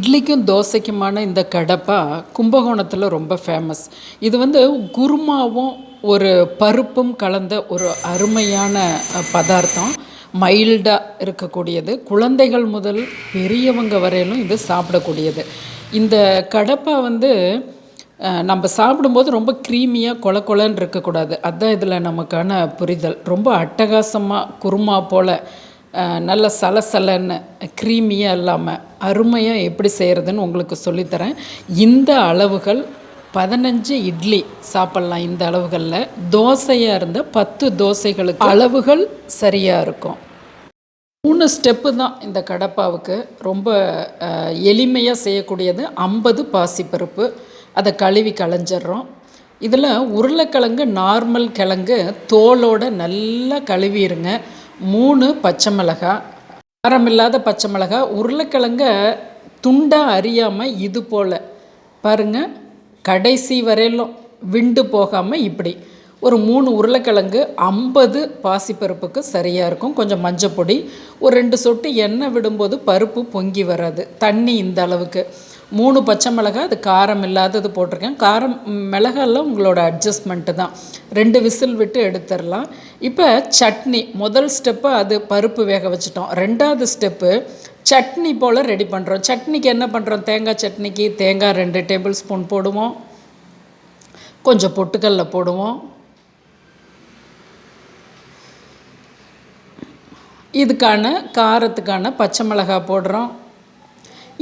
இட்லிக்கும் தோசைக்குமான இந்த கடப்பா கும்பகோணத்தில் ரொம்ப ஃபேமஸ். இது குருமாவும் ஒரு பருப்பும் கலந்த ஒரு அருமையான பதார்த்தம். மைல்டாக இருக்கக்கூடியது. குழந்தைகள் முதல் பெரியவங்க வரையிலும் இது சாப்பிடக்கூடியது. இந்த கடப்பா நம்ம சாப்பிடும்போது ரொம்ப க்ரீமியாக கொல கொலன்னு இருக்கக்கூடாது. அதுதான் இதில் நமக்கான புரிதல். ரொம்ப அட்டகாசமாக குருமா போல் நல்ல சலசலன்னு க்ரீமியாக இல்லாமல் அருமையாக எப்படி செய்கிறதுன்னு உங்களுக்கு சொல்லித்தரேன். இந்த அளவுகள் 15 இட்லி சாப்பிட்லாம். இந்த அளவுகளில் தோசையாக இருந்தால் 10 தோசைகளுக்கு அளவுகள் சரியாக இருக்கும். 3 ஸ்டெப்பு தான் இந்த கடப்பாவுக்கு. ரொம்ப எளிமையாக செய்யக்கூடியது. 50 பாசிப்பருப்பு, அதை கழுவி களைஞ்சிட்றோம். இதில் உருளைக்கிழங்கு நார்மல் கிழங்கு தோலோடு நல்லா கழுவிடுங்க. 3 பச்சை மிளகாய், காரமில்லாத பச்சை மிளகாய். உருளைக்கிழங்க துண்டாக அறியாமல் இது போல் பாருங்கள், கடைசி வரையிலும் விண்டு போகாமல் இப்படி ஒரு 3 உருளைக்கிழங்கு 50 பாசிப்பருப்புக்கு சரியாக இருக்கும். கொஞ்சம் மஞ்சப்பொடி, ஒரு 2 சொட்டு எண்ணெய் விடும்போது பருப்பு பொங்கி வராது. தண்ணி இந்த அளவுக்கு. 3 பச்சை மிளகாய், அது காரம் இல்லாதது போட்டிருக்கேன். காரம் மிளகாயெல்லாம் உங்களோட அட்ஜஸ்ட்மெண்ட்டு தான். 2 விசில் விட்டு எடுத்துடலாம். இப்போ சட்னி முதல் ஸ்டெப்பு, அது பருப்பு வேக வச்சிட்டோம். 2வது ஸ்டெப்பு சட்னி போல் ரெடி பண்ணுறோம். சட்னிக்கு என்ன பண்ணுறோம்? தேங்காய் சட்னிக்கு தேங்காய் 2 டேபிள் ஸ்பூன் போடுவோம். கொஞ்சம் பொட்டுக்கல்ல போடுவோம். இதுக்கான காரத்துக்கான பச்சை மிளகாய் போடுறோம்.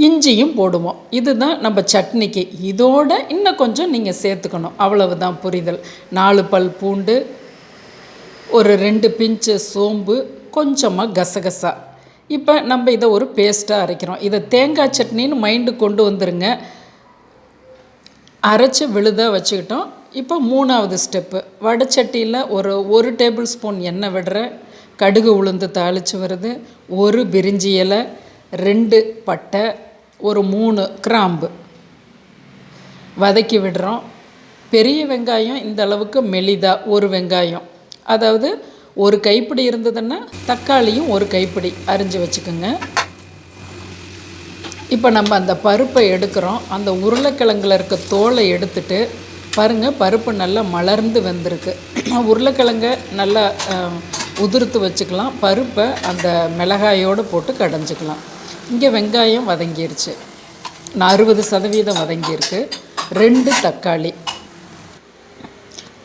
இஞ்சியும் போடுவோம். இதுதான் நம்ம சட்னிக்கு. இதோட இன்னும் கொஞ்சம் நீங்கள் சேர்த்துக்கணும். அவ்வளவு தான் புரிதல். 4 பல் பூண்டு, ஒரு 2 பிஞ்சு சோம்பு, கொஞ்சமாக கசகசா. இப்போ நம்ம இதை ஒரு பேஸ்ட்டாக அரைக்கிறோம். இதை தேங்காய் சட்னின்னு மைண்டு கொண்டு வந்துருங்க. அரைச்சி விழுதாக வச்சுக்கிட்டோம். இப்போ 3வது ஸ்டெப்பு, வடைச்சட்டியில் ஒரு டேபிள் ஸ்பூன் எண்ணெய் விடுறேன். கடுகு உளுந்து தாளித்து வருது. 1 பிரிஞ்சி இலை, 2 பட்டை, ஒரு 3 கிராம்பு வதக்கி விடுறோம். பெரிய வெங்காயம் இந்த அளவுக்கு மெலிதாக 1 வெங்காயம், அதாவது ஒரு கைப்பிடி இருந்ததுன்னா தக்காளியும் 1 கைப்பிடி அரிஞ்சு வச்சுக்கோங்க. இப்போ நம்ம அந்த பருப்பை எடுக்கிறோம். அந்த உருளைக்கிழங்குல இருக்க தோலை எடுத்துட்டு பாருங்கள், பருப்பு நல்லா மலர்ந்து வெந்திருக்கு. உருளைக்கிழங்க நல்லா உதிர்த்து வச்சுக்கலாம். பருப்பை அந்த மிளகாயோடு போட்டு கடைஞ்சிக்கலாம். இங்கே வெங்காயம் வதங்கிருச்சு, 60% வதங்கியிருக்கு. 2 தக்காளி.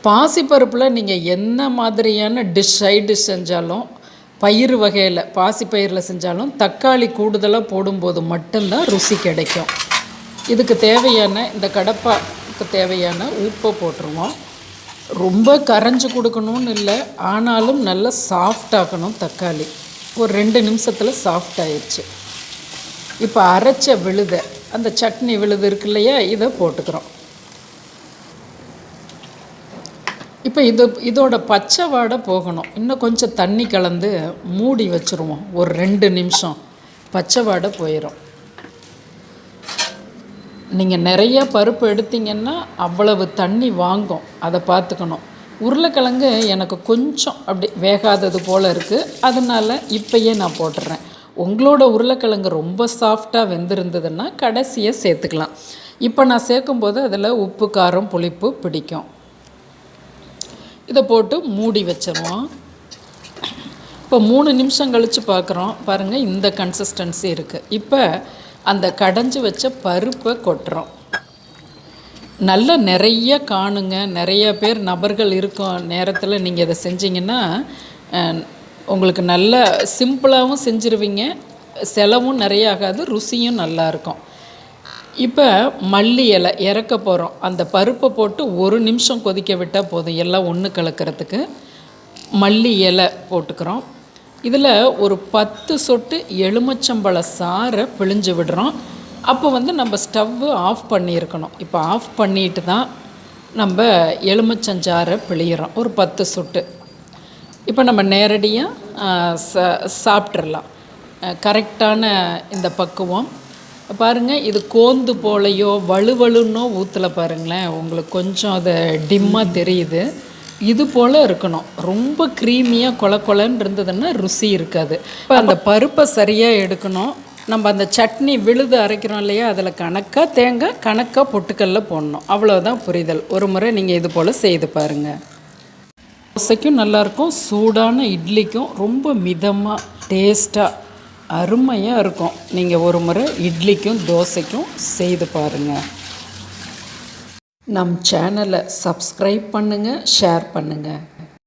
பாசிப்பருப்பில் நீங்கள் என்ன மாதிரியான சைட் டிஷ் செஞ்சாலும், பயிறு வகையில் பாசிப்பயிரில் செஞ்சாலும் தக்காளி கூடுதலாக போடும்போது மட்டும்தான் ருசி கிடைக்கும். இதுக்கு தேவையான இந்த கடப்பாக்கு தேவையான உப்பை போட்டுருவோம். ரொம்ப கரைஞ்சி கொடுக்கணும்னு இல்லை, ஆனாலும் நல்லா சாஃப்டாகணும் தக்காளி. ஒரு 2 நிமிஷத்தில் சாஃப்ட் ஆயிடுச்சு. இப்போ அரைச்ச விழுதை, அந்த சட்னி விழுது இருக்கு இல்லையா, இதை போட்டுக்கிறோம். இப்போ இதோட பச்சை வாடை போகணும். இன்னும் கொஞ்சம் தண்ணி கலந்து மூடி வச்சுருவோம். ஒரு 2 நிமிஷம் பச்சை வாடை போயிடும். நீங்கள் நிறையா பருப்பு எடுத்தீங்கன்னா அவ்வளவு தண்ணி வாங்கும், அதை பார்த்துக்கணும். உருளைக்கிழங்கு எனக்கு கொஞ்சம் அப்படி வேகாதது போல் இருக்குது, அதனால் இப்போயே நான் போட்டுடுறேன். உங்களோட உருளைக்கிழங்கு ரொம்ப சாஃப்டாக வெந்திருந்ததுன்னா கடைசியை சேர்த்துக்கலாம். இப்போ நான் சேர்க்கும்போது அதில் உப்பு காரம் புளிப்பு பிடிக்கும். இதை போட்டு மூடி வச்சிருவோம். இப்போ 3 நிமிஷம் கழித்து பார்க்குறோம். பாருங்கள், இந்த கன்சிஸ்டன்சி இருக்குது. இப்போ அந்த கடைஞ்சி வச்ச பருப்பை கொட்டுறோம். நல்லா நிறைய காணுங்க. நிறைய பேர் நபர்கள் இருக்கும் நேரத்தில் நீங்கள் இதை செஞ்சிங்கன்னா உங்களுக்கு நல்ல சிம்பிளாகவும் செஞ்சுருவீங்க. செலவும் நிறைய ஆகாது, ருசியும் நல்லாயிருக்கும். இப்போ மல்லி இலை இறக்க போகிறோம். அந்த பருப்பை போட்டு 1 நிமிஷம் கொதிக்க விட்டால் போதும், எல்லாம் ஒன்று கலக்கிறதுக்கு. மல்லி இலை போட்டுக்கிறோம். இதில் ஒரு 10 சொட்டு எலுமிச்சம்பழ சாறை பிழிஞ்சு விடுறோம். அப்போ நம்ம ஸ்டவ்வு ஆஃப் பண்ணியிருக்கணும். இப்போ ஆஃப் பண்ணிட்டு தான் நம்ம எலுமிச்சஞ்சாறை பிழிகிறோம். ஒரு 10 சொட்டு. இப்போ நம்ம நேரடியாக சாப்பிட்றலாம். கரெக்டான இந்த பக்குவம் பாருங்கள். இது கோந்து போலையோ வலுவலுன்னோ ஊற்றலை பாருங்களேன், உங்களுக்கு கொஞ்சம் அதை டிம்மாக தெரியுது. இது போல் இருக்கணும். ரொம்ப க்ரீமியாக கொல கொலன்னு இருந்ததுன்னா ருசி இருக்காது. இப்போ அந்த பருப்பை சரியாக எடுக்கணும். நம்ம அந்த சட்னி விழுது அரைக்கிறோம் இல்லையா, அதில் கணக்காக தேங்காய், கணக்காக பொட்டுக்கல்ல போடணும். அவ்வளோதான் புரிதல். ஒரு முறை நீங்கள் இது போல் செய்து பாருங்கள். தோசைக்கும் நல்லாயிருக்கும், சூடான இட்லிக்கும் ரொம்ப மிதமாக டேஸ்ட்டாக அருமையாக இருக்கும். நீங்கள் ஒரு முறை இட்லிக்கும் தோசைக்கும் செய்து பாருங்கள். நம் சேனலை சப்ஸ்கிரைப் பண்ணுங்கள், ஷேர் பண்ணுங்கள்.